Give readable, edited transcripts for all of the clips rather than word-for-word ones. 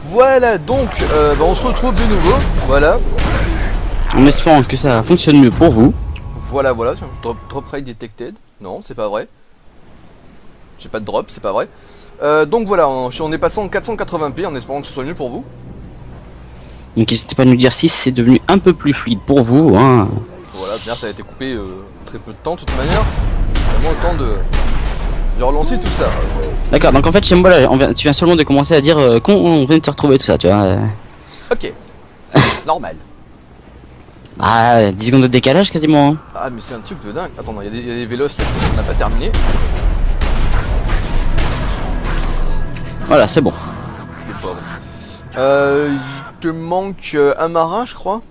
Voilà, donc on se retrouve de nouveau, voilà. En espérant que ça fonctionne mieux pour vous. Voilà, drop rate detected. Non, c'est pas vrai. J'ai pas de drop, c'est pas vrai. Donc voilà, on est passé en 480p en espérant que ce soit mieux pour vous. Donc n'hésitez pas à nous dire si c'est devenu un peu plus fluide pour vous. Hein. Voilà, bien ça a été coupé très peu de temps de toute manière. Vraiment le temps de relancer tout ça. D'accord, donc en fait chez moi là, tu viens seulement de commencer à dire qu'on vient de se retrouver tout ça, tu vois. Ok, normal. Ah, 10 secondes de décalage quasiment. Hein. Ah mais c'est un truc de dingue. Attends, il y a des vélos là, on n'a pas terminé. Voilà, c'est bon. Les pauvres. Il te manque un marin, je crois.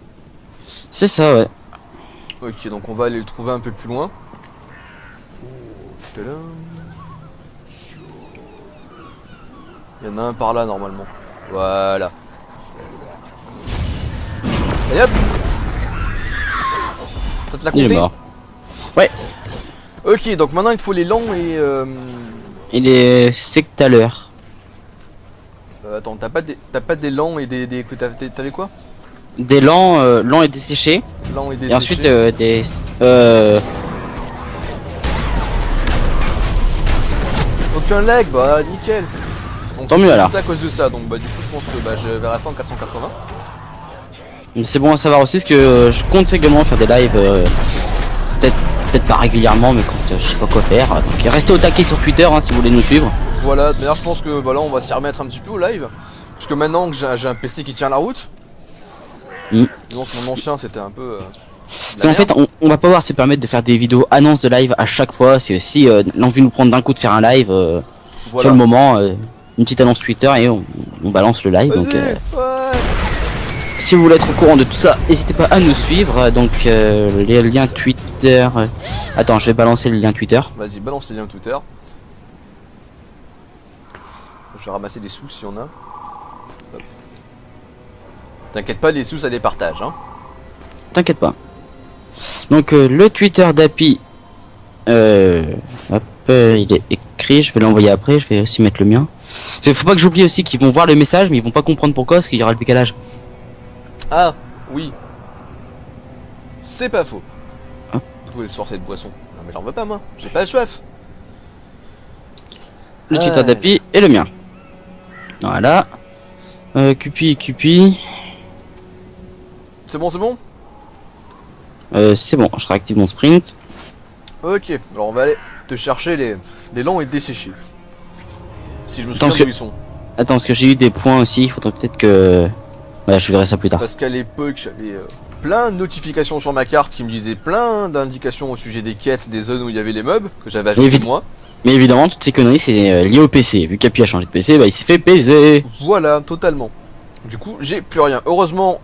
C'est ça, ouais. Ok, donc on va aller le trouver un peu plus loin. Tadam. Il y en a un par là normalement. Voilà. Et hop. Ça te l'a Il est compté? mort. Ouais. Ok, donc maintenant il te faut les lents et... Il est sectaleur. attends, t'as pas des lents et des... T'avais quoi? Des lents, lents et desséchés. Lents et Et desséchés. ensuite des... Aucun lag, bah nickel. Donc Tant mieux alors. c'est à cause de ça, donc bah du coup je pense que je verrai ça en 480. C'est bon à savoir aussi, parce que je compte également faire des lives, peut-être pas régulièrement, mais quand je sais pas quoi faire. Donc restez au taquet sur Twitter hein, si vous voulez nous suivre. Voilà, d'ailleurs je pense que bah, là on va s'y remettre un petit peu au live. Parce que maintenant que j'ai un PC qui tient la route. Donc mon ancien c'était un peu... en fait on va pas pouvoir se permettre de faire des vidéos annonces de live à chaque fois. C'est aussi l'envie de nous prendre d'un coup de faire un live voilà. Sur le moment, une petite annonce Twitter et on balance le live. Donc ouais. si vous voulez être au courant de tout ça, n'hésitez pas à nous suivre. Donc les liens Twitter. Attends, je vais balancer le lien Twitter. Vas-y, balance les liens Twitter. Je vais ramasser des sous s'il y en a. T'inquiète pas, les sous ça les partage hein. T'inquiète pas. Donc le Twitter d'Api, hop, il est écrit, je vais l'envoyer après, je vais aussi mettre le mien. Il faut pas que j'oublie aussi qu'ils vont voir le message mais ils vont pas comprendre pourquoi parce qu'il y aura le décalage. Ah, oui. C'est pas faux. Hein? D'où elle sort cette boisson? Non mais j'en veux pas moi, j'ai pas soif. Le Twitter d'Api et le mien. Voilà. Cupi. C'est bon, c'est bon? C'est bon, je réactive mon sprint. Ok, alors on va aller te chercher les lents et desséchés. Si je me souviens d'où ils sont. Attends, parce que j'ai eu des points aussi, il faudrait peut-être que... Ouais, je verrai ça plus tard. Parce qu'à l'époque, j'avais plein de notifications sur ma carte qui me disaient plein d'indications au sujet des quêtes, des zones où il y avait les mobs, que j'avais ajouté moi. Mais évidemment, toutes ces conneries, c'est lié au PC. Vu qu'Api a changé de PC, bah il s'est fait baiser. Voilà, totalement. Du coup, j'ai plus rien. Heureusement,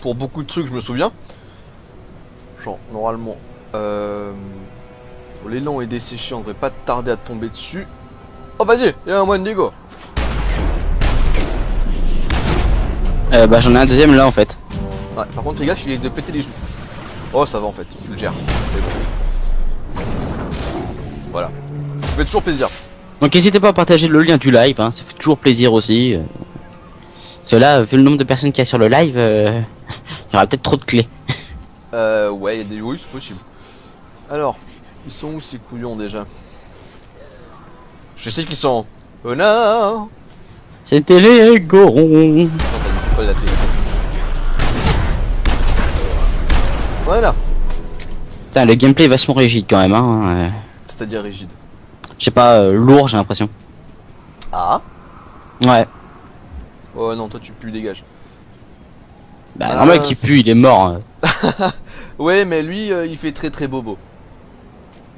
pour beaucoup de trucs, je me souviens. Genre, normalement, pour les lents et desséchés, on devrait pas tarder à tomber dessus. Oh, vas-y, il y a un Wendigo. Bah j'en ai un deuxième là en fait. Ouais, par contre, fais gaffe, il est de péter les genoux. Oh, ça va en fait, je le gère. Bon. Voilà. Ça fait toujours plaisir. Donc n'hésitez pas à partager le lien du live, hein, ça fait toujours plaisir aussi. Cela, vu le nombre de personnes qu'il y a sur le live, il y aura peut-être trop de clés. Ouais, il y a des... Oui, c'est possible. Alors, ils sont où ces couillons déjà? Je sais qu'ils sont... Oh non! C'était les gorons. Non, t'as pas la télé. Voilà. Putain, le gameplay est vachement rigide quand même, hein. C'est-à-dire rigide. Je sais pas, lourd j'ai l'impression. Ah? Ouais. Oh non, toi tu pues, dégage. Bah normal qu'il pue, il est mort. Hein. Ouais, mais lui, il fait très très bobo.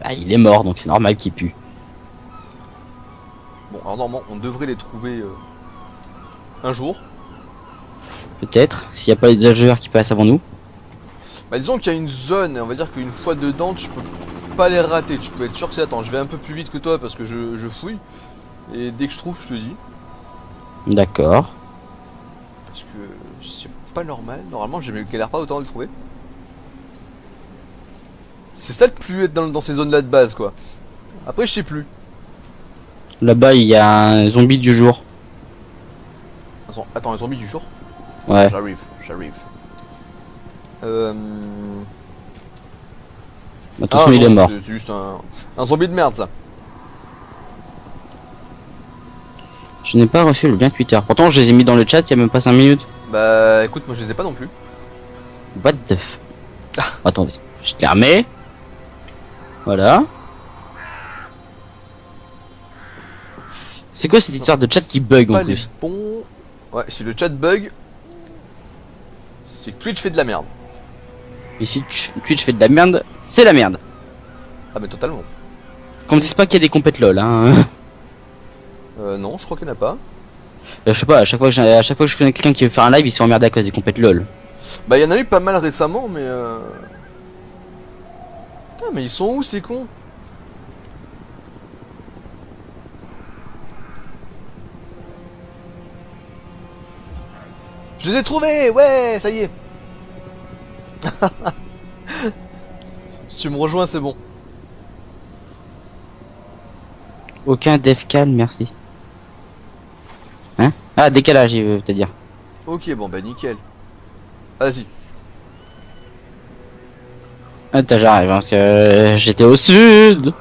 Bah il est mort, donc c'est normal qu'il pue. Bon, alors normalement, on devrait les trouver un jour. Peut-être, s'il n'y a pas des joueurs qui passent avant nous. Bah disons qu'il y a une zone, et on va dire qu'une fois dedans, tu peux pas les rater. Tu peux être sûr que c'est... Attends, je vais un peu plus vite que toi parce que je fouille. Et dès que je trouve, je te dis. D'accord. Parce que c'est pas normal. Normalement, je galère pas autant à le trouver. C'est ça le plus être dans ces zones-là de base, quoi. Après, je sais plus. Là-bas, il y a un zombie du jour. Attends, un zombie du jour. Ouais. J'arrive. Bah, de toute façon, il est mort. C'est juste un zombie de merde, ça. Je n'ai pas reçu le lien Twitter. Pourtant, je les ai mis dans le chat il y a même pas 5 minutes. Bah, écoute, moi je les ai pas non plus. What the f... Attendez, je les remets. Voilà. C'est quoi cette histoire de chat qui bug en Pas les plus? bons. Ouais, si le chat bug, c'est que Twitch fait de la merde. Et si Twitch fait de la merde, c'est la merde. Ah, mais totalement. Qu'on me dise pas qu'il y a des compètes lol, hein. Non, je crois qu'il n'y en a pas. Je sais pas, à chaque fois que je connais quelqu'un qui veut faire un live, ils sont emmerdés à cause des compètes lol. Bah, il y en a eu pas mal récemment, mais Ah, mais ils sont où ces cons? Je les ai trouvés, ouais, ça y est. Si tu me rejoins, c'est bon. Aucun defcal, merci. Hein? Ah, décalage, il veut te dire. Ok, bon, bah nickel. Vas-y. Attends, j'arrive, hein, parce que j'étais au sud.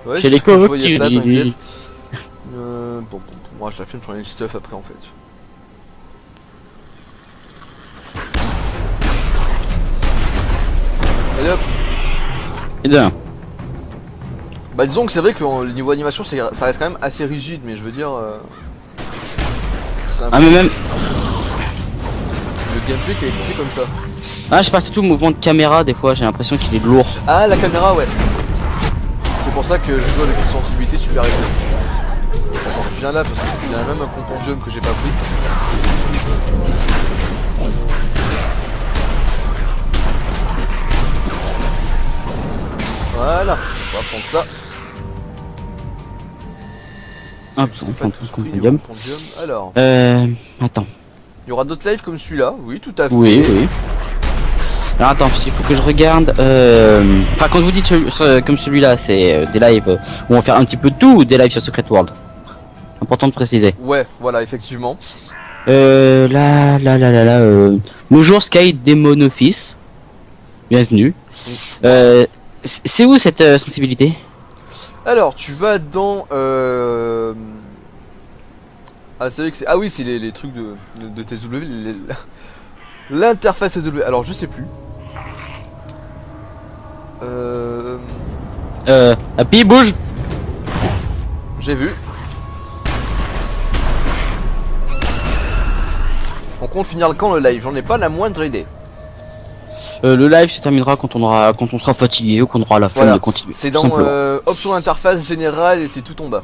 Ouais, Chez les je voyais ça, coquilles. t'inquiète. Bon, moi je la filme, je prends les stuff après en fait. Allez hop. Et deux. Bah disons que c'est vrai que le niveau animation ça reste quand même assez rigide, mais je veux dire c'est un Ah, peu mais même. le gameplay qui a été fait comme ça. Ah, je parle surtout au mouvement de caméra, des fois, j'ai l'impression qu'il est lourd. Ah, la caméra, ouais. C'est pour ça que je joue avec une sensibilité super élevée. Attends, je viens là parce qu'il y a même un compendium que j'ai pas pris. Voilà, on va prendre ça. Hop, Je sais on pas prend tous le pris les compendium. compendiums. Alors, Attends. il y aura d'autres lives comme celui-là, oui, tout à fait. Oui, oui. Alors attends, il faut que je regarde. Enfin, quand je vous dites comme celui-là, c'est des lives où on va faire un petit peu de tout ou des lives sur Secret World. Important de préciser. Ouais, voilà, effectivement. Bonjour Sky Demon Office. Bienvenue. C'est où cette sensibilité? Alors, tu vas dans... Ah, c'est vrai que c'est... Ah oui, c'est les trucs de TSW. L'interface TSW. Alors, je sais plus. Happy, bouge. J'ai vu. On compte finir le camp, le live. J'en ai pas la moindre idée. Le live se terminera quand on sera fatigué ou qu'on aura la flemme Voilà. de continuer. C'est tout dans simplement. option interface générale et c'est tout en bas.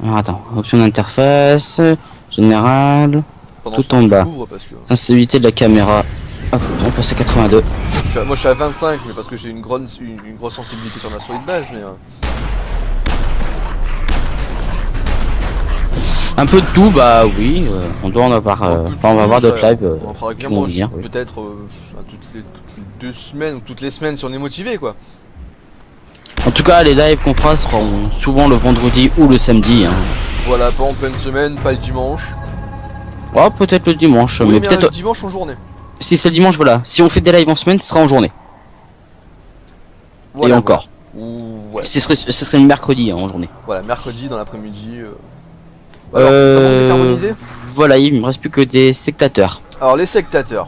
Alors, attends, option d'interface générale, Pendant tout ce temps, en je bas. découvre parce que Sensibilité de la caméra. Hop, on passe à 82. moi je suis à 25, mais parce que j'ai une grosse sensibilité sur ma souris de base, mais Un peu de tout, bah oui, on doit en avoir, un peu de on va avoir tout, d'autres ça, lives. on fera qui vont venir, oui. peut-être toutes les 2 semaines ou toutes les semaines si on est motivé quoi. En tout cas, les lives qu'on fera seront souvent le vendredi ou le samedi. Hein. Voilà, pas en pleine semaine, pas le dimanche. Oh, peut-être le dimanche, Oui, mais mais peut-être. le dimanche en journée. Si c'est le dimanche, voilà. Si on fait des lives en semaine, ce sera en journée. Voilà, Et encore. Voilà. Ou ouais. Ce serait le mercredi hein, en journée. Voilà, mercredi dans l'après-midi. Alors, comment décarboniser ? Voilà, il me reste plus que des sectateurs. Alors les sectateurs.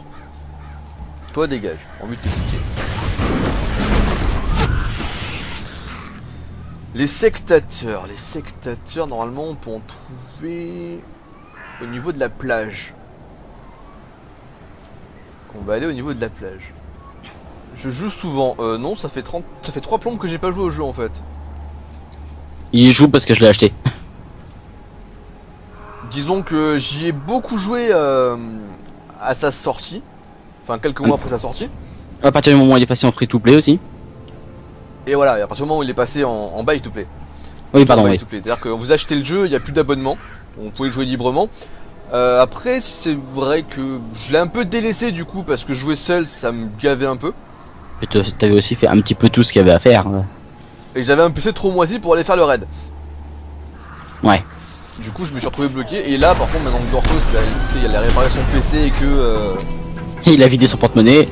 Toi dégage, j'ai envie de te piquer. Les sectateurs normalement on peut en trouver au niveau de la plage. On va aller au niveau de la plage. Je joue souvent, non ça fait 3 plombes que j'ai pas joué au jeu en fait. Il joue parce que je l'ai acheté. Disons que j'y ai beaucoup joué à sa sortie. Enfin quelques mois après sa sortie. À partir du moment où il est passé en free to play aussi. Et voilà, et à partir du moment où il est passé en buy to play. Oui, pardon, oui. C'est-à-dire que vous achetez le jeu, il n'y a plus d'abonnement. On pouvait le jouer librement. Après, c'est vrai que je l'ai un peu délaissé du coup, parce que jouer seul, ça me gavait un peu. Et t'avais aussi fait un petit peu tout ce qu'il y avait à faire. Et j'avais un PC trop moisi pour aller faire le raid. Ouais. Du coup je me suis retrouvé bloqué et là par contre maintenant que Dortos il y a la réparation PC et que Il a vidé son porte-monnaie.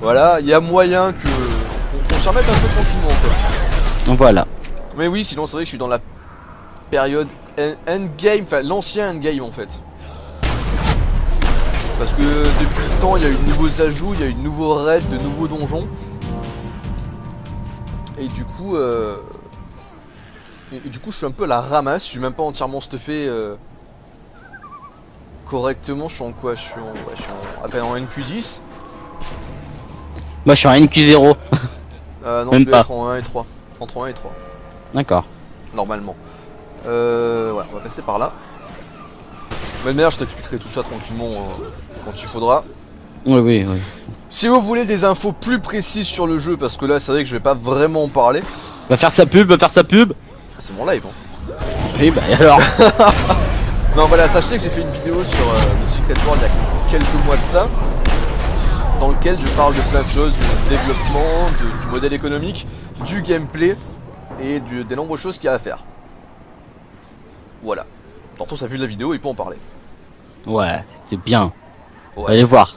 voilà, il y a moyen que on s'en remette un peu tranquillement quoi. Donc voilà. Mais oui, sinon c'est vrai que je suis dans la période endgame, enfin l'ancien endgame en fait. Parce que depuis le temps il y a eu de nouveaux ajouts, il y a eu de nouveaux raids, de nouveaux donjons. Et du coup je suis un peu à la ramasse, je suis même pas entièrement stuffé correctement, je suis en quoi? Je suis à peine en NQ10. Moi je suis en NQ0. Non, Même je vais pas. être en 1 et 3. Entre 1 et 3. D'accord. Normalement. Voilà, on va passer par là. Mais d'ailleurs, je t'expliquerai tout ça tranquillement quand il faudra. Oui, oui, oui. Si vous voulez des infos plus précises sur le jeu, parce que là, c'est vrai que je vais pas vraiment en parler. Va faire sa pub, va faire sa pub. C'est mon live, hein. Oui, bah alors. Non, voilà, sachez que j'ai fait une vidéo sur le Secret World il y a quelques mois de ça. Dans lequel je parle de plein de choses, du développement, du modèle économique, du gameplay et des nombreuses choses qu'il y a à faire. Voilà. Tantôt ça a vu la vidéo, il peut en parler. Ouais, c'est bien. Ouais. Allez voir.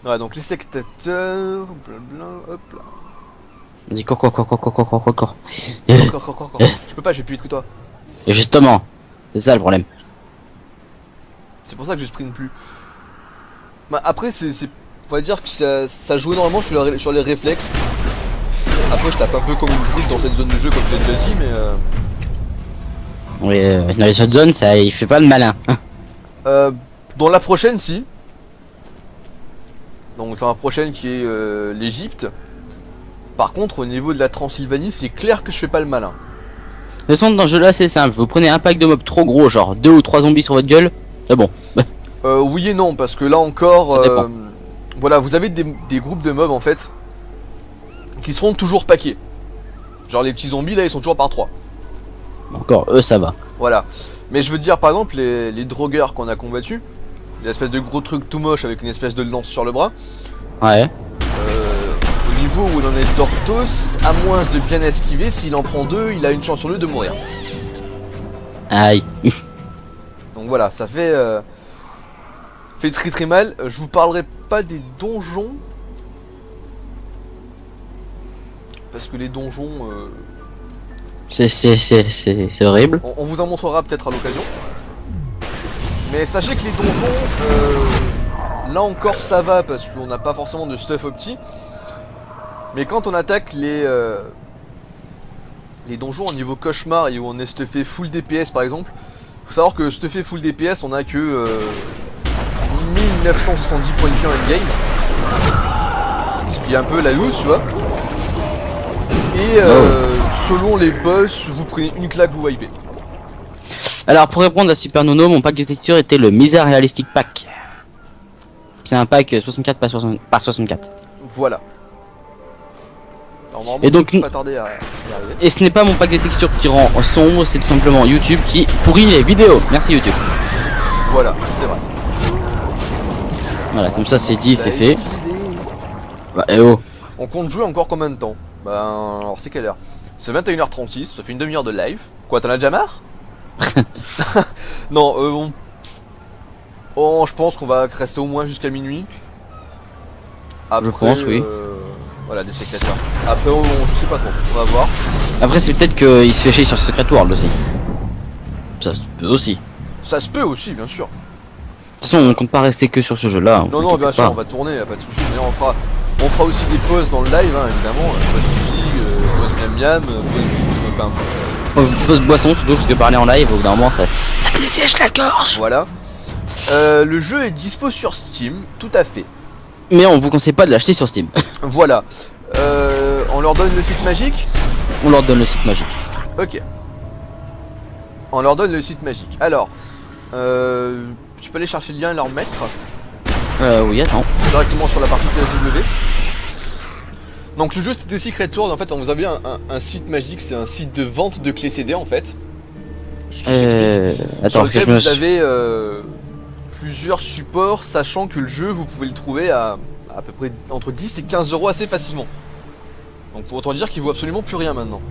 Ouais, donc les sectateurs, blabla, hop là. Dis quoi. Encore. Je peux pas, je vais plus vite que toi. Et justement, c'est ça le problème. C'est pour ça que je sprint plus. Bah après, on va dire que ça joue énormément sur les réflexes. Après, je tape un peu comme une brute dans cette zone de jeu, comme je l'ai déjà dit, mais Oui, dans les autres zones, ça, il fait pas le malin. dans la prochaine, si. Donc dans la prochaine qui est l'Egypte. Par contre, au niveau de la Transylvanie, c'est clair que je fais pas le malin. De toute façon, dans ce jeu-là, c'est simple. Vous prenez un pack de mobs trop gros, genre 2 ou 3 zombies sur votre gueule, c'est bon. Oui et non, parce que là encore, Ça dépend. voilà, vous avez des groupes de mobs en fait qui seront toujours paqués. Genre les petits zombies là, ils sont toujours par 3. Encore, eux, ça va. Voilà. Mais je veux dire, par exemple, les drogueurs qu'on a combattus, l'espèce de gros truc tout moche avec une espèce de lance sur le bras, Ouais. au niveau où il en est d'Orthos, à moins de bien esquiver, s'il en prend 2, il a une chance sur 2 de mourir. Aïe. Donc voilà, ça fait très mal. Je vous parlerai pas des donjons. Parce que les donjons... C'est horrible. on vous en montrera peut-être à l'occasion. Mais sachez que les donjons... là encore ça va parce qu'on n'a pas forcément de stuff opti. Mais quand on attaque les donjons au niveau cauchemar et où on est stuffé full DPS par exemple, faut savoir que stuffé full DPS on a que 1970 points de vie en endgame. Ce qui est un peu la loose, tu vois. Et selon les boss, vous prenez une claque, vous wipez. Alors, pour répondre à Super Nono, mon pack de texture était le Misère Realistic Pack. C'est un pack 64 par 64. Voilà. Alors, normalement, Et donc, on peut pas tarder à y arriver. Et ce n'est pas mon pack de texture qui rend sombre, c'est tout simplement YouTube qui pourrit les vidéos. Merci YouTube. Voilà, c'est vrai. Voilà, comme ça c'est dit, Bah, c'est fait. esquiver. Bah, eh oh. On compte jouer encore combien de temps? Ben, alors c'est quelle heure? C'est 21h36, ça fait une demi-heure de live. Quoi, t'en as déjà marre? Non, je pense qu'on va rester au moins jusqu'à minuit. Après, Je pense, oui. Voilà, des sectateurs. Après, je sais pas trop, on va voir. Après c'est peut-être qu'il se fait chier sur Secret World aussi. Ça se peut aussi. Ça se peut aussi, bien sûr. De toute façon on compte pas rester que sur ce jeu là. Non, bien sûr, on va tourner, y'a pas de soucis. Mais on fera aussi des pauses dans le live, hein, évidemment. Pause pipi, pause miam miam, pause bouffe, enfin... Pause boisson toujours parce que parler en live au bout d'un moment ça te dessèche la gorge. Voilà. Le jeu est dispo sur Steam, tout à fait. Mais on vous conseille pas de l'acheter sur Steam. Voilà. On leur donne le site magique. On leur donne le site magique. Ok. On leur donne le site magique. Alors, tu peux aller chercher le lien et leur mettre Oui, attends. directement sur la partie TSW. Donc le jeu c'était Secret World. En fait, on vous avait un site magique, c'est un site de vente de clés CD en fait. Sur Attends, lequel que je me vous avez plusieurs supports, sachant que le jeu vous pouvez le trouver à peu près entre 10 et 15 € assez facilement. Donc pour autant dire qu'il vaut absolument plus rien maintenant.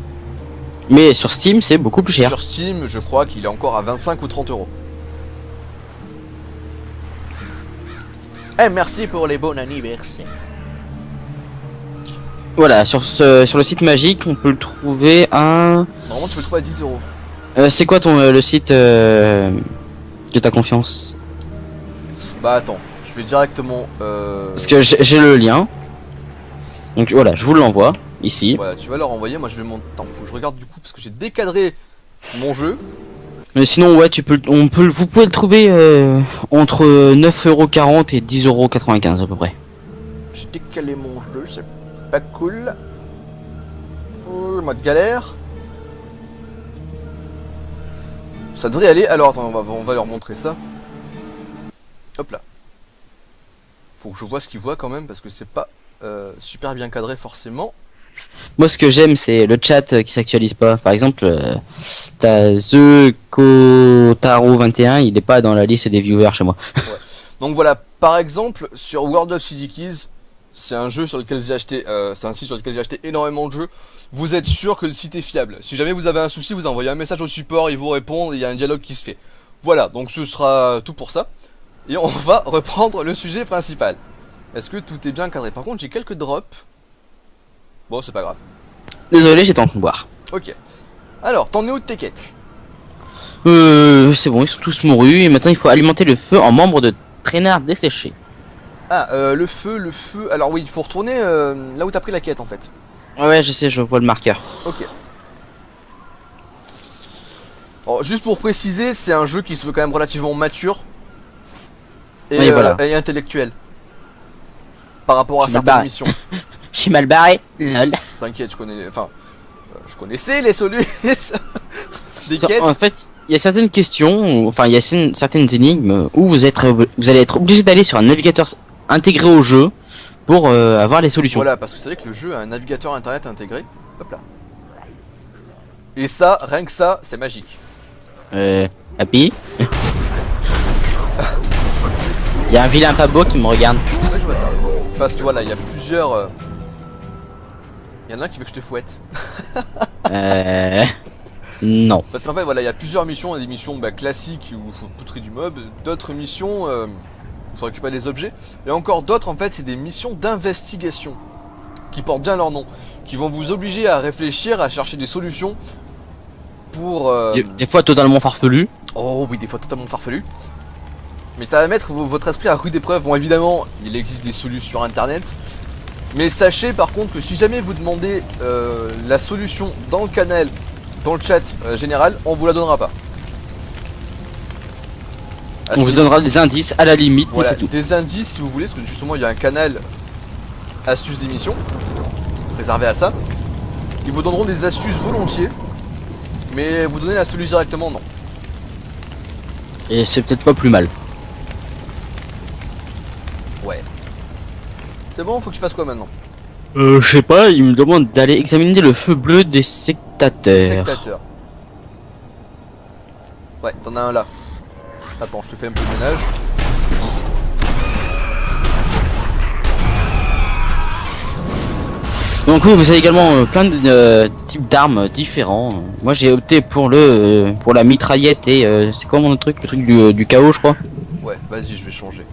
Mais sur Steam, c'est beaucoup plus cher. Sur Steam, je crois qu'il est encore à 25 ou 30 euros. Eh, merci pour les bons anniversaires. Voilà, sur le site magique, on peut le trouver à... Normalement, tu peux le trouver à 10 euros. c'est quoi le site de ta confiance? Bah attends, je vais directement... Parce que j'ai le lien. Donc voilà, je vous l'envoie, ici. Voilà, tu vas leur envoyer, moi je vais monter... Attends, faut que je regarde du coup, parce que j'ai décadré mon jeu. Mais sinon, ouais, vous pouvez le trouver entre 9,40 € et 10,95 € à peu près. J'ai décalé mon jeu, c'est pas cool. Mode galère. Ça devrait aller. Alors attends, on va leur montrer ça. Hop là. Faut que je vois ce qu'ils voient quand même, parce que c'est pas super bien cadré forcément. Moi, ce que j'aime, c'est le chat qui s'actualise pas. Par exemple, t'as TheKotaro21, il est pas dans la liste des viewers chez moi. Ouais. Donc voilà, par exemple, sur World of City Keys, c'est un jeu sur lequel j'ai acheté, c'est un site sur lequel j'ai acheté énormément de jeux. Vous êtes sûr que le site est fiable. Si jamais vous avez un souci, vous envoyez un message au support, ils vous répondent, il y a un dialogue qui se fait. Voilà, donc ce sera tout pour ça. Et on va reprendre le sujet principal. Est-ce que tout est bien cadré? Par contre, j'ai quelques drops. Bon, c'est pas grave. Désolé, j'étais en train de boire. Ok. Alors, t'en es où de tes quêtes? C'est bon, ils sont tous mourus. Et maintenant, il faut alimenter le feu en membre de traînard desséché. Ah, le feu. Alors oui, il faut retourner là où t'as pris la quête en fait. Ouais, je sais, je vois le marqueur. Ok. Alors, juste pour préciser, c'est un jeu qui se veut quand même relativement mature et, oui, voilà. Et intellectuel par rapport à certaines missions. Je suis mal barré. Lol. T'inquiète, je connais. Enfin, je connaissais les solutions des quêtes. En fait, il y a certaines questions, enfin, il y a certaines énigmes où vous allez être obligé d'aller sur un navigateur intégré au jeu pour avoir les solutions. Voilà, parce que c'est vrai que le jeu a un navigateur internet intégré. Hop là. Et ça, rien que ça, c'est magique. Happy. Il y a un vilain pas beau qui me regarde. Ouais, je vois ça. Parce que voilà, il y a plusieurs. Il y en a un qui veut que je te fouette. Non. Parce qu'en fait, voilà, il y a plusieurs missions. Il y a des missions classiques où il faut poutrer du mob. D'autres missions où il faut récupérer des objets. Et encore d'autres, en fait, c'est des missions d'investigation. Qui portent bien leur nom. Qui vont vous obliger à réfléchir, à chercher des solutions. Pour. Des fois totalement farfelu. Oh oui, des fois totalement farfelu. Mais ça va mettre votre esprit à rude épreuve. Bon, évidemment, il existe des solutions sur internet. Mais sachez par contre que si jamais vous demandez la solution dans le canal, dans le chat général, on vous la donnera pas. On vous donnera des indices à la limite, voilà, mais c'est tout. des indices si vous voulez, parce que justement il y a un canal astuces d'émission réservé à ça. Ils vous donneront des astuces volontiers, mais vous donner la solution directement, non. Et c'est peut-être pas plus mal. Ouais. C'est bon, faut que je fasse quoi maintenant? Je sais pas, il me demande d'aller examiner le feu bleu des sectateurs. Sectateur. Ouais, t'en as un là. Attends, je te fais un peu de ménage. Donc oui, vous avez également plein de types d'armes différents. Moi j'ai opté pour la mitraillette et c'est quoi mon autre truc? Le truc du chaos, je crois. Ouais, vas-y, je vais changer.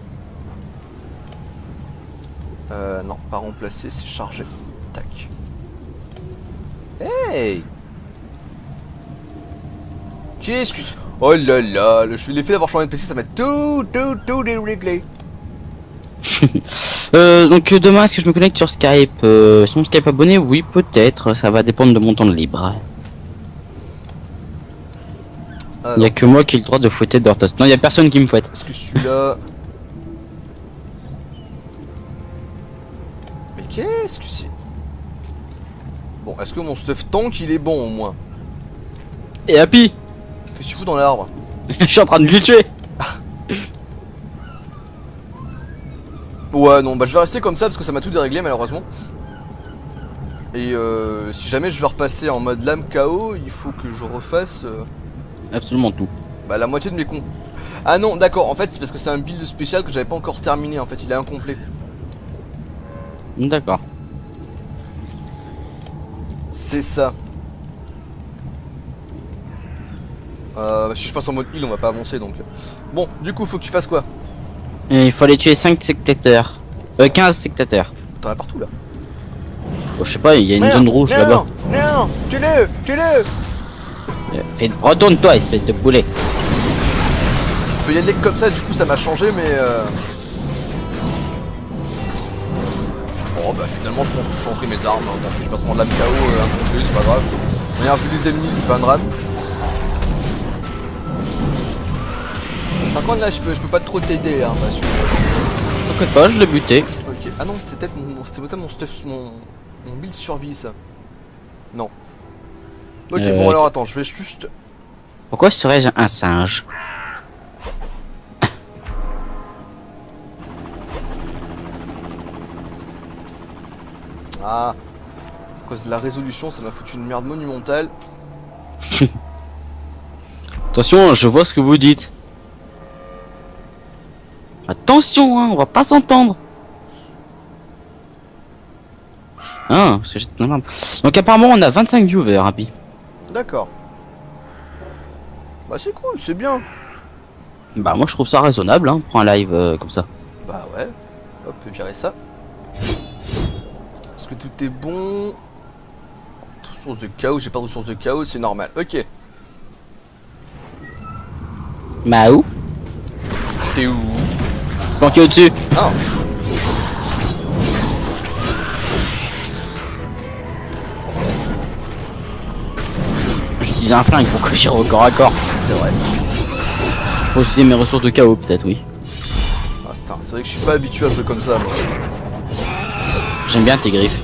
Non, pas remplacer, c'est charger. Tac. Hey! Qu'est-ce que... Oh là là, l'effet d'avoir changé de PC, ça va tout déréglé. Donc demain, est-ce que je me connecte sur Skype? Sur mon Skype abonné? Oui, peut-être. Ça va dépendre de mon temps de libre. Il n'y a que moi qui ai le droit de fouetter Dortos. Non, il n'y a personne qui me fouette. Est-ce que celui-là... Mais qu'est-ce que c'est? Bon, est-ce que mon stuff tank, il est bon au moins? Et Happy! Qu'est-ce que tu fous dans l'arbre? Je suis en train de glitcher! Ouais, non, bah je vais rester comme ça parce que ça m'a tout déréglé malheureusement. Et si jamais je veux repasser en mode lame KO, il faut que je refasse... Absolument tout. Bah la moitié de mes comptes. Ah non, d'accord, en fait c'est parce que c'est un build spécial que j'avais pas encore terminé, en fait il est incomplet. D'accord. C'est ça. Si je passe en mode heal, on va pas avancer donc. Bon, du coup, faut que tu fasses quoi? Et il faut aller tuer 5 sectateurs. 15 sectateurs. T'en as partout là. Oh, je sais pas, il y a une Merde, zone rouge là-bas. Non, tue-le, tue-le. Retourne-toi, espèce de poulet. Je peux y aller comme ça, du coup ça m'a changé, mais bon bah finalement je pense que je changerai mes armes, hein. Donc, je passe prendre l'âme KO un peu plus, c'est pas grave. Rien vu les ennemis, c'est pas un drame. Par contre là je peux pas trop t'aider hein, parce que... T'inquiète pas, je l'ai buté. Ok, ah non c'était peut-être mon stuff, mon build survie ça. Non. Ok bon alors attends, je vais juste... Pourquoi serais-je un singe? Ah, à cause de la résolution ça m'a foutu une merde monumentale. Attention, je vois ce que vous dites. Attention, hein, on va pas s'entendre. Ah, parce que j'étais... Donc apparemment on a 25 viewers, Happy. D'accord. Bah c'est cool, c'est bien. Bah moi je trouve ça raisonnable, hein, pour un live comme ça. Bah ouais. Hop, virer ça. Est-ce que tout est bon? Source de chaos, j'ai pas de source de chaos, c'est normal. Ok. Bah où? T'es où? Planqué au-dessus. Ah. J'utilisais un flingue pour que j'y au corps à corps. C'est vrai. Faut utiliser mes ressources de chaos peut-être, oui. Ah, c'est vrai que je suis pas habitué à jouer comme ça moi. J'aime bien tes griffes.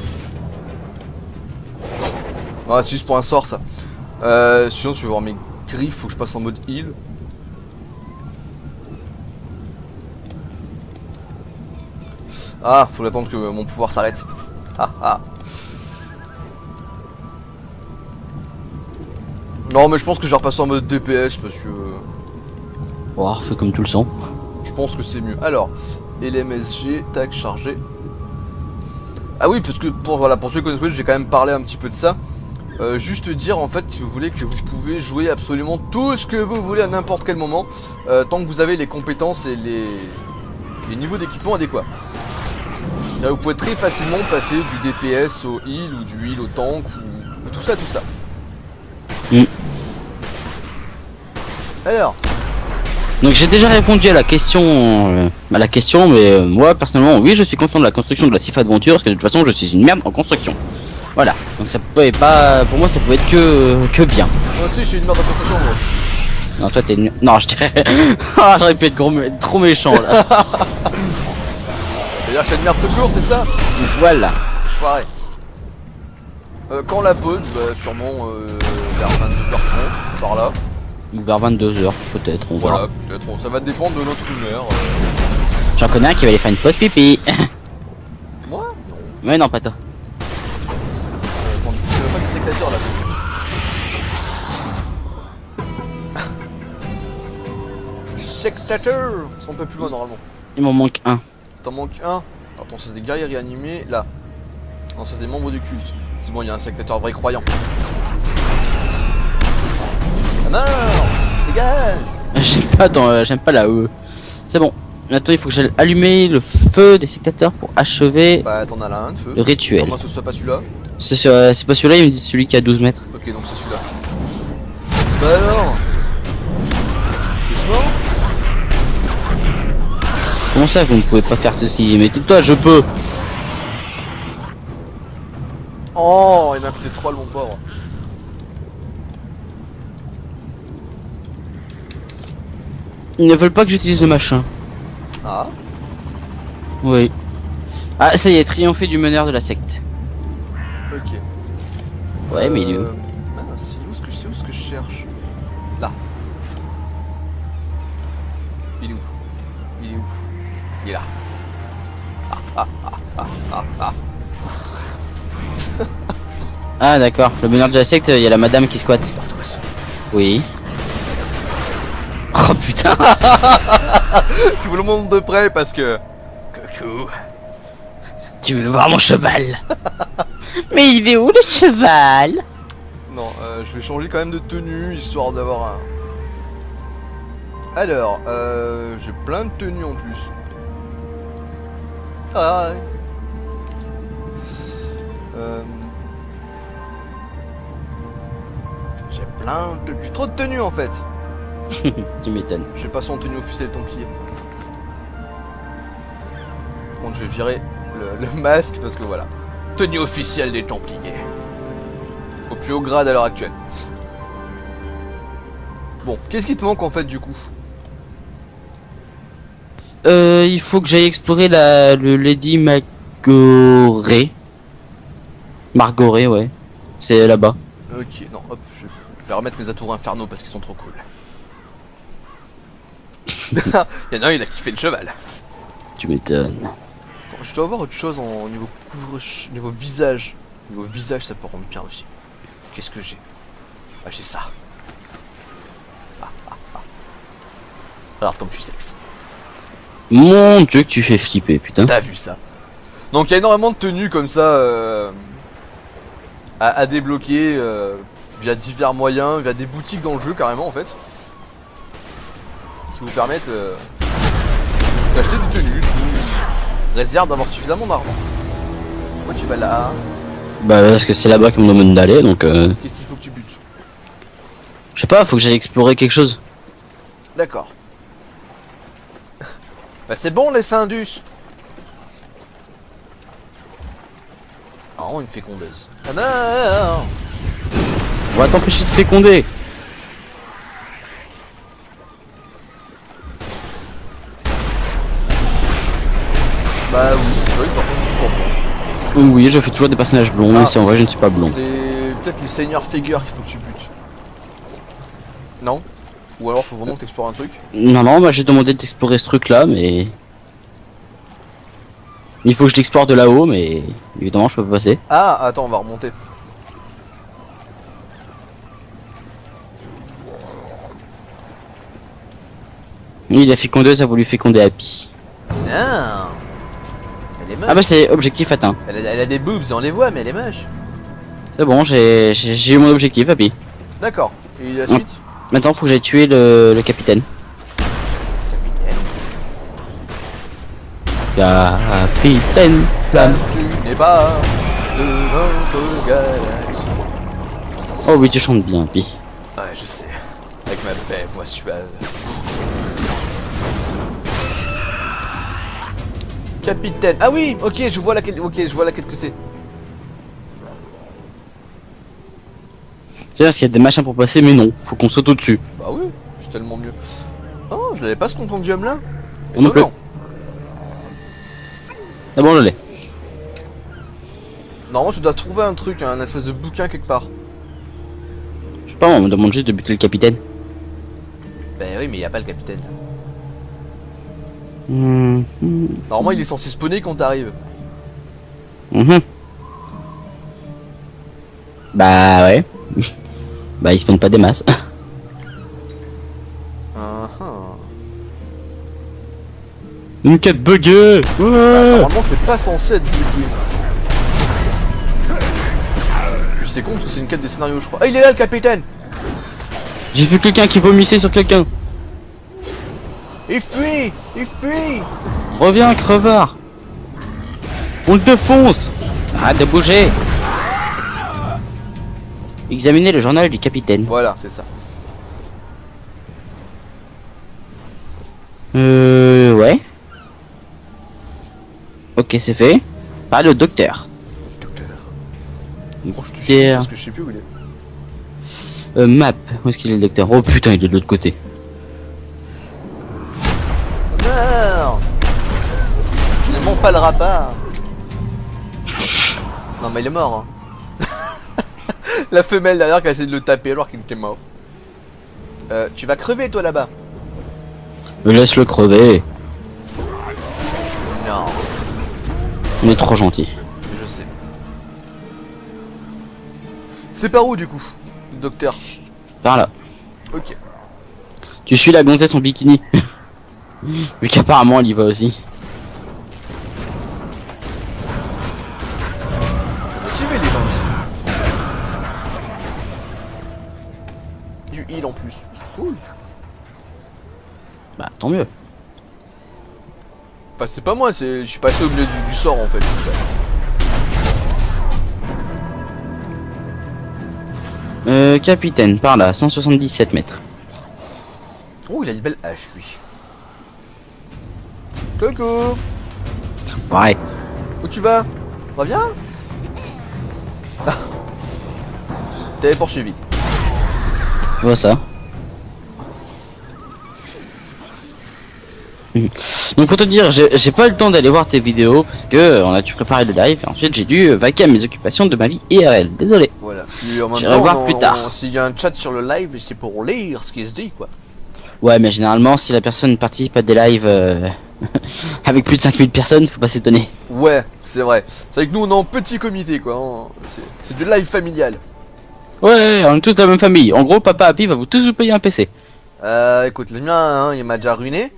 Ah c'est juste pour un sort ça. Sinon tu veux voir mes griffes, faut que je passe en mode heal. Ah, faut attendre que mon pouvoir s'arrête. Ah ah. Non mais je pense que je vais repasser en mode DPS parce que... Oh, fais comme tout le sang. Je pense que c'est mieux. Alors, LMSG, tac, chargé. Ah oui, parce que pour ceux qui connaissent pas, je vais quand même parler un petit peu de ça. Juste dire en fait, si vous voulez, que vous pouvez jouer absolument tout ce que vous voulez à n'importe quel moment, tant que vous avez les compétences et les niveaux d'équipement adéquats. Vous pouvez très facilement passer du DPS au heal ou du heal au tank ou tout ça, tout ça. Alors. Donc j'ai déjà répondu à la question, mais moi personnellement, oui, je suis content de la construction de la Sif Adventure parce que de toute façon, je suis une merde en construction. Voilà. Donc ça pouvait pas, pour moi, ça pouvait être que bien. Moi aussi, je suis une merde en construction, gros. Non, toi t'es non, je dirais. Ah, j'aurais pu être trop méchant là. C'est-à-dire que c'est une merde toujours, c'est ça? Voilà. Foiré. Quand la pause, bah, sûrement vers 22h30, par là. Ou vers 22h, peut-être, on Voilà, verra. peut-être, ça va dépendre de notre humeur. J'en connais un qui va aller faire une pause pipi. Moi? Non. Mais non, pas toi. Attends, du coup, c'est même pas des sectateurs là. Sectateur! Ils sont un peu plus loin normalement. Il m'en manque un. T'en manques un? Attends, ça c'est des guerriers réanimés. Là. Non, c'est des membres du culte. C'est bon, il y a un sectateur vrai croyant. Ah non! Dégage! J'aime pas la E. C'est bon. Maintenant, il faut que j'aille allumer le feu des sectateurs pour achever Bah, t'en as là un de feu. le rituel. Comment ce soit pas celui-là? C'est pas celui-là, il me dit celui qui a 12 mètres. Ok, donc c'est celui-là. Bah alors! Doucement? Comment ça, vous ne pouvez pas faire ceci? Mais toi, je peux. Oh, il m'a coûté 3 le mon pauvre. Ils ne veulent pas que j'utilise le machin. Ah? Oui. Ah, ça y est, triomphé du meneur de la secte. Ok. Ouais, mais il est où? Mince, c'est où ce que je cherche? Là. Il est où? Il est où? Il est là. Ah, d'accord. Le meneur de la secte, il y a la madame qui squatte. Partos. Oui. Oh putain. Je vous le montre de près parce que... Coucou. Tu veux voir mon cheval? Mais il est où le cheval? Non, je vais changer quand même de tenue, histoire d'avoir Alors, j'ai plein de tenues en plus. Ah ouais. J'ai plein de... J'ai trop de tenues en fait. Tu m'étonnes. J'ai pas son tenue officielle Templier. Par contre, je vais virer le masque parce que voilà. Tenue officielle des Templiers. Au plus haut grade à l'heure actuelle. Bon, qu'est-ce qui te manque en fait du coup? Il faut que j'aille explorer le Lady Margoret. Margoret, ouais. C'est là-bas. Ok, non, hop, je vais remettre mes atours infernaux parce qu'ils sont trop cool. Il y en a un, il a kiffé le cheval. Tu m'étonnes. Bon, je dois avoir autre chose en niveau niveau visage. Niveau visage, ça peut rendre bien aussi. Qu'est-ce que j'ai? Ah, j'ai ça. Regarde comme je suis sexe. Mon dieu que tu fais flipper, putain. T'as vu ça? Donc il y a énormément de tenues comme ça à débloquer via divers moyens, via des boutiques dans le jeu carrément en fait. Qui vous permettent d'acheter des tenues sous réserve d'avoir suffisamment d'argent. Pourquoi tu vas là? Bah parce que c'est là-bas qu'on me demande d'aller, donc Qu'est-ce qu'il faut que tu butes? je sais pas, faut que j'aille explorer quelque chose. D'accord. Bah c'est bon les Findus. Oh, une fécondeuse. Ah non. On va t'empêcher de féconder. Bah oui, par contre, je comprends. Oui, je fais toujours des personnages blonds, même si en vrai je ne suis pas blond. C'est peut-être les seigneurs figures qu'il faut que tu butes. Non? Ou alors faut vraiment que t'explores un truc? Non, non, moi j'ai demandé d'explorer ce truc là, mais... Il faut que je l'explore de là-haut, mais évidemment je peux pas passer. Ah, attends, on va remonter. Oui, la fécondeuse a voulu féconder Happy. Non. Elle est moche. Ah bah c'est objectif atteint. Elle a des boobs, on les voit, mais elle est moche. C'est bon, j'ai eu mon objectif, Happy. D'accord. Et la suite? Maintenant faut que j'aille tuer le capitaine. Capitaine Flamme. Tu n'es pas de notre galaxie. Oh oui, tu chantes bien, Happy. Ouais, je sais. Avec ma belle voix suave. Capitaine. Ah oui, ok, je vois laquelle. Ok, je vois laquelle que c'est. C'est-à-dire qu'il y a des machins pour passer, mais non, faut qu'on saute au-dessus. Bah oui, c'est tellement mieux. Oh, je l'avais pas ce compendium là. Non plus. Étonnant. Ah bon, je l'ai. Normalement, tu dois trouver un truc, un espèce de bouquin quelque part. Je sais pas, on me demande juste de buter le capitaine. Bah oui, mais y a pas le capitaine. Mhm. Normalement, il est censé spawner quand t'arrives. Mhm. Bah ouais. Bah il spawn pas des masses. Une quête buggée. Bah, Ouais. normalement, c'est pas censé être bugué. Puis c'est con parce que c'est une quête des scénarios, je crois. Ah, il est là le capitaine. J'ai vu quelqu'un qui vomissait sur quelqu'un. Il fuit. Il fuit. Reviens, crevard. On le défonce. Arrête de bouger. Examinez le journal du capitaine. Voilà, c'est ça. Ouais. Ok, c'est fait. Parle au docteur. Docteur. Oh, je te chie Docteur. parce que je sais plus où il est. Map. Où est-ce qu'il est le docteur? Oh putain, il est de l'autre côté. Merde. Tu ne mens pas le rapat. Non mais il est mort hein. La femelle derrière qui a essayé de le taper alors qu'il était mort. Tu vas crever toi là-bas. Laisse-le crever. Non, On est trop gentil. je sais. C'est par où du coup, docteur? Par là. Ok. Tu suis la gonzesse en bikini. Vu qu'apparemment elle y va aussi. Faut motiver les gens ici. Du heal en plus. Cool. Bah tant mieux. Enfin c'est pas moi, je suis passé au milieu du sort en fait. Capitaine, par là, 177 mètres. Oh il a une belle hache lui. Coco. Ouais. Où tu vas? Reviens. T'avais poursuivi. Je vois ça. Donc pour te dire, j'ai pas eu le temps d'aller voir tes vidéos parce que on a dû préparer le live et ensuite j'ai dû vaquer à mes occupations de ma vie IRL. Désolé. Voilà. Puis en même J'irai temps, voir plus tard. s'il y a un chat sur le live, c'est pour lire ce qui se dit quoi. Ouais, mais généralement si la personne participe à des lives avec plus de 5000 personnes, faut pas s'étonner. Ouais, c'est vrai. C'est vrai que nous on est en petit comité quoi. Hein. C'est du live familial. Ouais, on est tous de la même famille. En gros, papa Happy va vous tous vous payer un PC. Écoute, le mien, hein, il m'a déjà ruiné.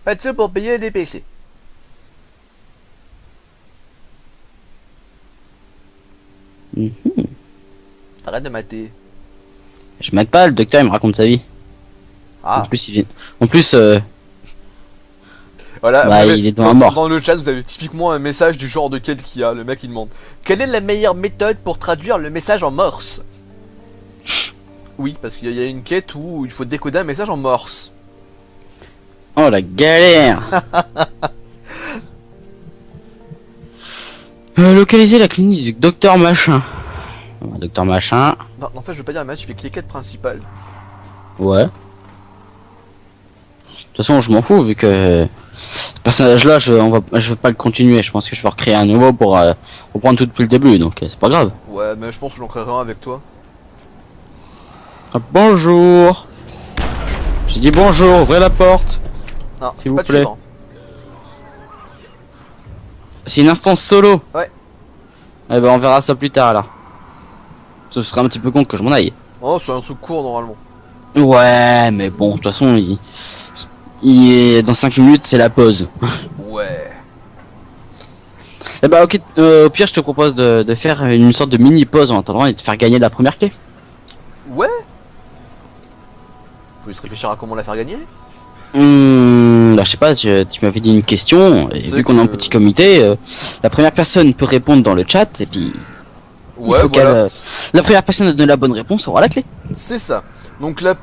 Pas de sous pour payer des PC. Arrête de mater. Je m'aide pas, le docteur il me raconte sa vie. Ah. En plus, En plus, voilà, bah, il est dans un mort. Dans le chat, vous avez typiquement un message du genre de quel qu'il y a. Le mec il demande: quelle est la meilleure méthode pour traduire le message en morse? Oui, parce qu'il y a une quête où il faut décoder un message en morse. Oh la galère. Localiser la clinique du docteur machin. Docteur machin. Non, en fait, je veux pas dire un match, je fais que les quêtes principales. Ouais. De toute façon, je m'en fous vu que ce personnage-là, je veux pas le continuer. Je pense que je vais recréer un nouveau pour reprendre tout depuis le début, donc c'est pas grave. Ouais, mais je pense que j'en créerai un avec toi. Ah, bonjour. J'ai dit bonjour, ouvrez la porte. Non, s'il vous pas de plaît. suivant. C'est une instance solo. Ouais. Eh ben on verra ça plus tard là. Ce serait un petit peu con que je m'en aille. Oh, c'est un truc court normalement. Ouais, mais bon, de toute façon, il est dans 5 minutes, c'est la pause. Ouais. Eh bah ok, au pire je te propose de faire une sorte de mini pause en attendant et de faire gagner la première clé. Ouais. Faut juste réfléchir à comment la faire gagner. Bah je sais pas, tu m'avais dit une question et vu qu'on est un petit comité, la première personne peut répondre dans le chat et puis Ouais, il faut voilà. la première personne à donner la bonne réponse aura la clé. C'est ça. Donc la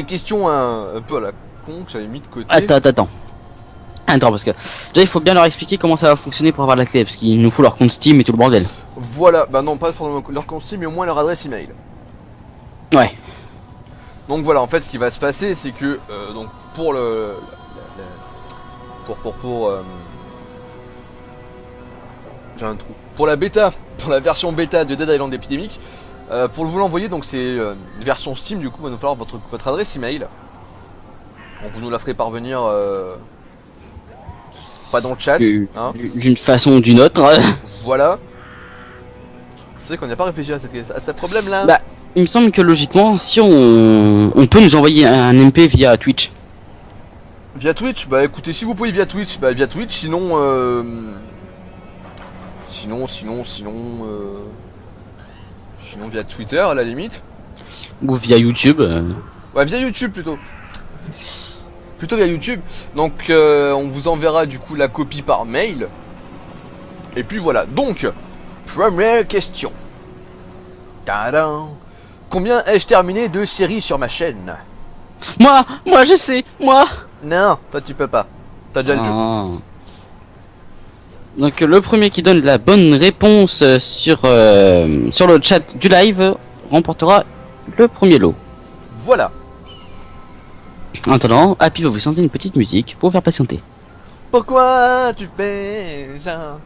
question un peu à la con que j'avais mis de côté. Attends, parce que déjà il faut bien leur expliquer comment ça va fonctionner pour avoir la clé parce qu'il nous faut leur compte Steam et tout le bordel. Voilà, bah non, pas leur compte Steam, mais au moins leur adresse email. Ouais. Donc voilà, en fait, ce qui va se passer, c'est que donc pour j'ai un trou. Pour la bêta, pour la version bêta de Dead Island Epidemic, pour vous l'envoyer, donc c'est une version Steam, du coup, il va nous falloir votre adresse email. Vous nous la ferez parvenir pas dans le chat, hein. D'une façon ou d'une autre. Voilà. C'est vrai qu'on n'a pas réfléchi à ce problème-là. Bah, il me semble que logiquement, si on peut nous envoyer un MP via Twitch. Via Twitch, bah écoutez, si vous pouvez via Twitch, bah via Twitch, sinon sinon via Twitter à la limite. Ou via YouTube. Ouais, via YouTube plutôt. Plutôt via YouTube. Donc on vous enverra du coup la copie par mail. Et puis voilà. Donc, première question. Tadam. Combien ai-je terminé de séries sur ma chaîne? Moi je sais, moi. Non, toi tu peux pas. T'as déjà le jeu. Donc le premier qui donne la bonne réponse sur le chat du live remportera le premier lot. Voilà. En attendant, Happy va vous chanter une petite musique pour vous faire patienter. Pourquoi tu fais ça?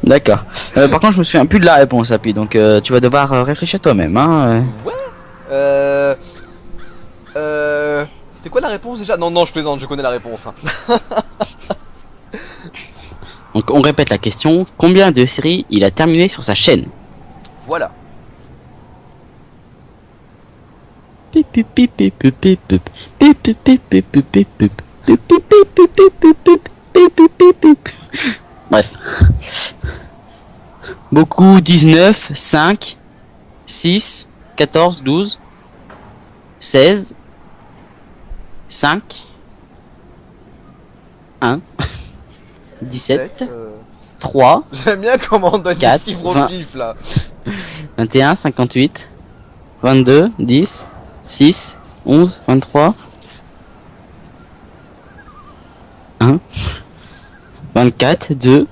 D'accord. Par contre, je me souviens plus de la réponse, Happy, donc tu vas devoir réfléchir toi-même. Hein, Ouais. C'était quoi la réponse déjà? Non, je plaisante, je connais la réponse. Hein. Donc on répète la question. Combien de séries il a terminé sur sa chaîne? Voilà. Bref. Beaucoup, 19, 5, 6, 14, 12. 16, 5, 1, 17, 3, J'aime bien comment on donne 4, des chiffres au 20. pif là. 21, 58, 22, 10, 6, 11, 23, 1, 24, 2,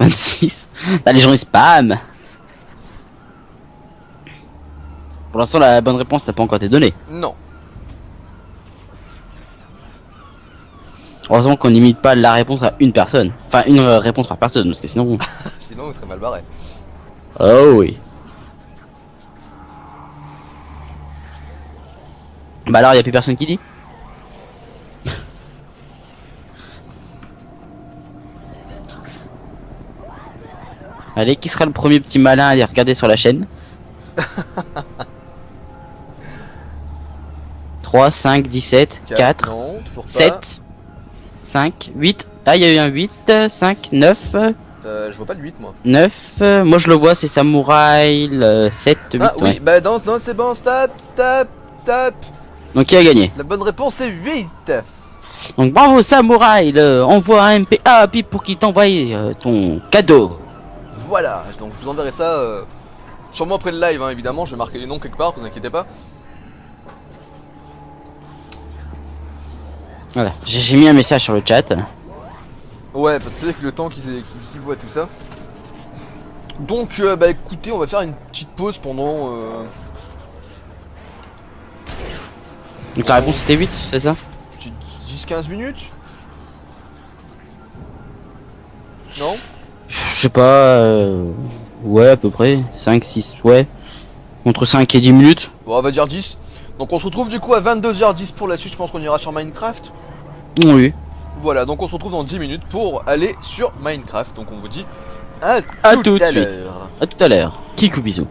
26. Là, les gens ils spam. Pour l'instant, la bonne réponse n'a pas encore été donnée. Non. Heureusement qu'on n'imite pas la réponse à une personne. Enfin, une réponse par personne, parce que sinon... Sinon on serait mal barré. Oh oui. Bah alors, il n'y a plus personne qui dit. Allez, qui sera le premier petit malin à aller regarder sur la chaîne? 3, 5, 17, 4, Non, toujours pas. 7, 5, 8. Là, il y a eu un 8, 5, 9, Je vois pas le 8 moi. 9. Moi, je le vois, c'est Samouraï, le 7, 8. Ah oui, Ouais. bah non, c'est bon, stop. Donc, qui a gagné? La bonne réponse est 8. Donc, bravo, Samouraï. Envoie un MP à Happy pour qu'il t'envoie ton cadeau. Voilà, donc je vous enverrai ça sûrement après le live, hein, évidemment. Je vais marquer les noms quelque part, vous inquiétez pas. Voilà, j'ai mis un message sur le chat. Ouais, parce que c'est vrai que le temps qu'ils voient tout ça. Donc, bah écoutez, on va faire une petite pause pendant... Donc, la réponse était 8, c'est ça? 10-15 minutes. Non? Je sais pas, ouais, à peu près. 5, 6, ouais. Entre 5 et 10 minutes. Bon, on va dire 10. Donc on se retrouve du coup à 22h10 pour la suite, je pense qu'on ira sur Minecraft. Oui. Voilà, donc on se retrouve dans 10 minutes pour aller sur Minecraft. Donc on vous dit à tout tout de à suite. l'heure. À tout à l'heure. Kikou bisous.